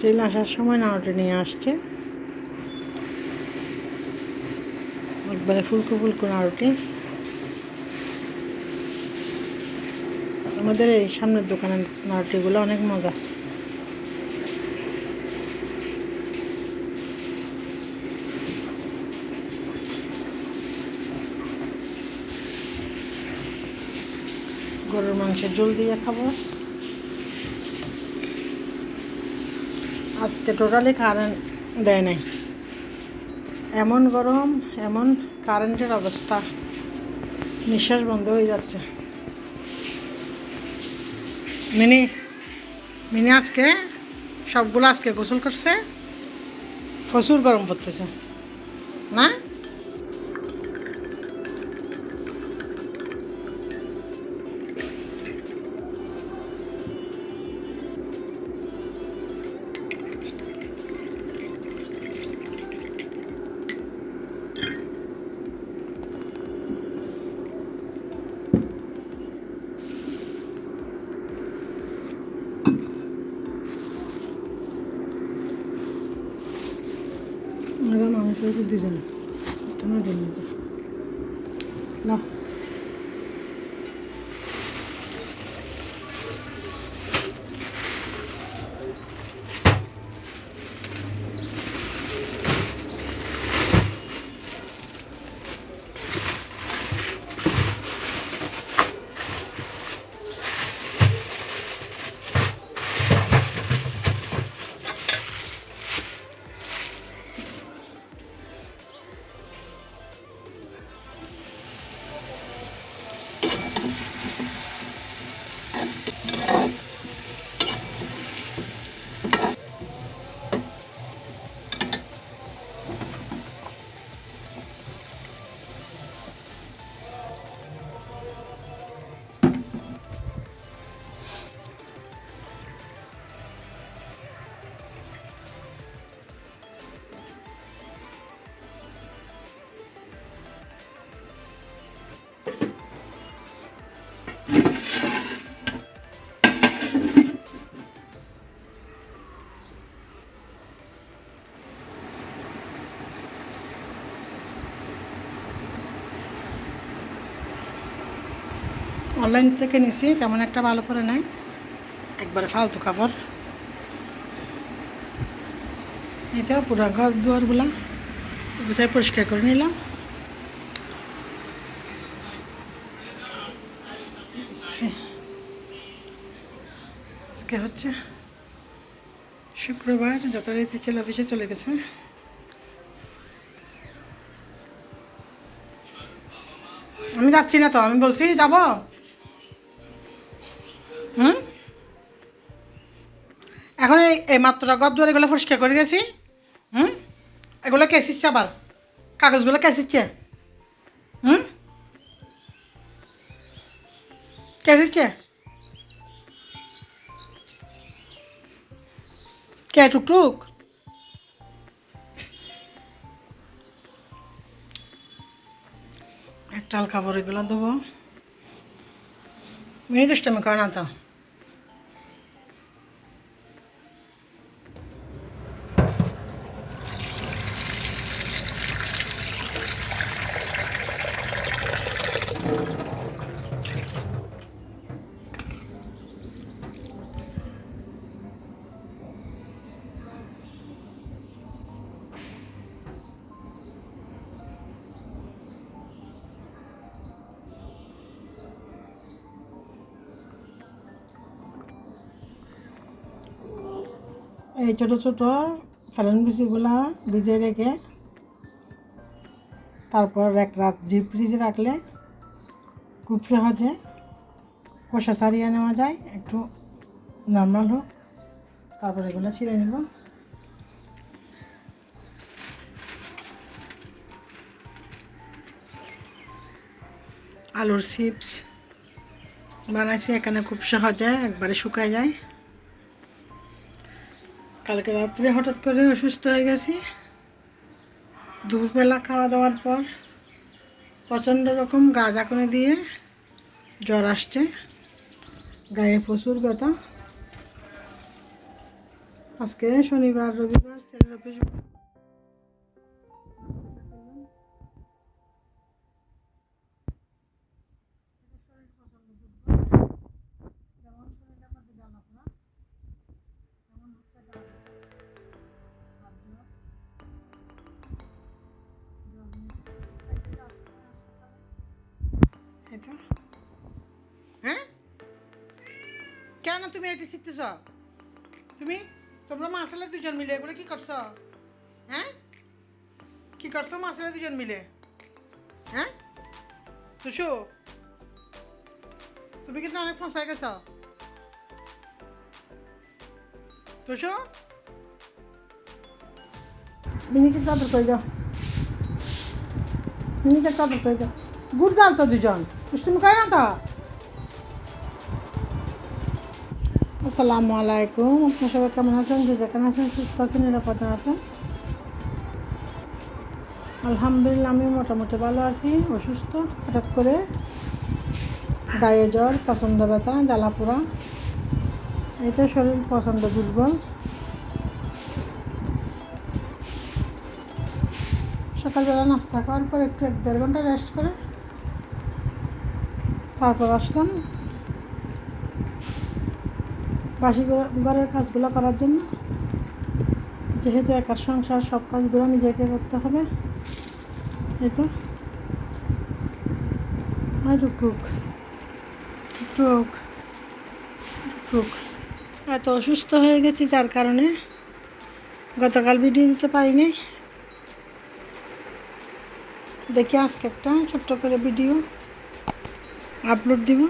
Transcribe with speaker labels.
Speaker 1: Still আসার সময় নাড়ুটি নিয়ে আসছে, একবারে ফুলকো ফুলকো নাড়ুটি। আমাদের এই সামনের দোকানের নাড়ুটিগুলো অনেক মজা। গরুর মাংসের ঝোল দিয়ে খাবো। আজকে টোটালি কারেন্ট দেয় নাই, এমন গরম, এমন কারেন্টের অবস্থা, নিঃশ্বাস বন্ধ হয়ে যাচ্ছে। মিনি মিনি আজকে সবগুলো আজকে গোসল করছে, প্রচুর গরম পড়তেছে না? ওরা মাংস হয়েছে দুজনে, না অনলাইন থেকে নিছি, তেমন একটা ভালো করে নাই, একবারে ফালতু কাপড়। এটাও পুরা ঘর দুয়ারগুলা গুছাই পরিষ্কার করে নিলাম। আজকে হচ্ছে শুক্রবার, যথারীতি ছেলে অফিসে চলে গেছে। আমি যাচ্ছি না তো, আমি বলছি যাবো। এখন এই মাত্র ঘর দুয়ার এগুলো পরিষ্কার করে গেছি। এগুলো কে শিখছে আবার? কাগজগুলো কে শিখছে? কে শিখছে? কে টুকটুক? একটা কাপড় এগুলো দেবো, মেয়ে দুষ্টামি করে না তো। এই ছোটো ছোটো ফেলন বিচিগুলা ভিজিয়ে রেখে তারপর এক রাত ডিপ ফ্রিজে রাখলে খুব সহজে কষা ছাড়িয়ে নেওয়া যায়। একটু নর্মাল হোক, তারপর এগুলো ছিঁড়ে নেব। আলুর চিপস বানাইছি এখানে, খুব সহজে একবারে শুকায় যায়। কালকে রাত্রে হঠাৎ করে অসুস্থ হয়ে গেছি, দুপুরবেলা খাওয়া দাওয়ার পর প্রচণ্ড রকম গা ঝাঁকুনি দিয়ে জ্বর আসছে, গায়ে প্রচুর ব্যথা। আজকে শনিবার রবিবার ছেলের অফিস যেমন শরীরের মধ্যে জ্বালা পোড়া তেমন হচ্ছে গা হাত জ্বর এটা হ্যাঁ কেন তুমি এটি শিখতেছ তোমরা মাসালে দুজন মিলে এগুলো কি করছো হ্যাঁ কি করছো মাসালে দুজন মিলে হ্যাঁ তুষু তুমি কিন্তু অনেক ফসায় গেছ তুষু মিনিকে চাদর করে দাও মিনিকে চাদর করে দাও গুড গাল তো দুজন দুষ্টুমি করে না তো আসসালামু আলাইকুম আপনার সবাই কেমন আছেন যে যেখানে আছেন সুস্থ আছেন নিরাপদে আছেন আলহামদুলিল্লাহ আমি মোটামুটি ভালো আছি অসুস্থ হঠাৎ করে গায়ে জ্বর প্রচণ্ড ব্যথা জ্বালা পোড়া এই তো শরীর প্রচণ্ড দুর্বল সকালবেলা নাস্তা খাওয়ার পর একটু 1-1.5 ঘন্টা রেস্ট করে তারপর আসলাম বাসি ঘরের কাজগুলো করার জন্য যেহেতু একার সংসার সব কাজগুলো নিজেকে করতে হবে এই তো টুক এত অসুস্থ হয়ে গেছি যার কারণে গতকাল ভিডিও দিতে পারিনি দেখি আজকে একটা ছোট্ট করে ভিডিও আপলোড দিব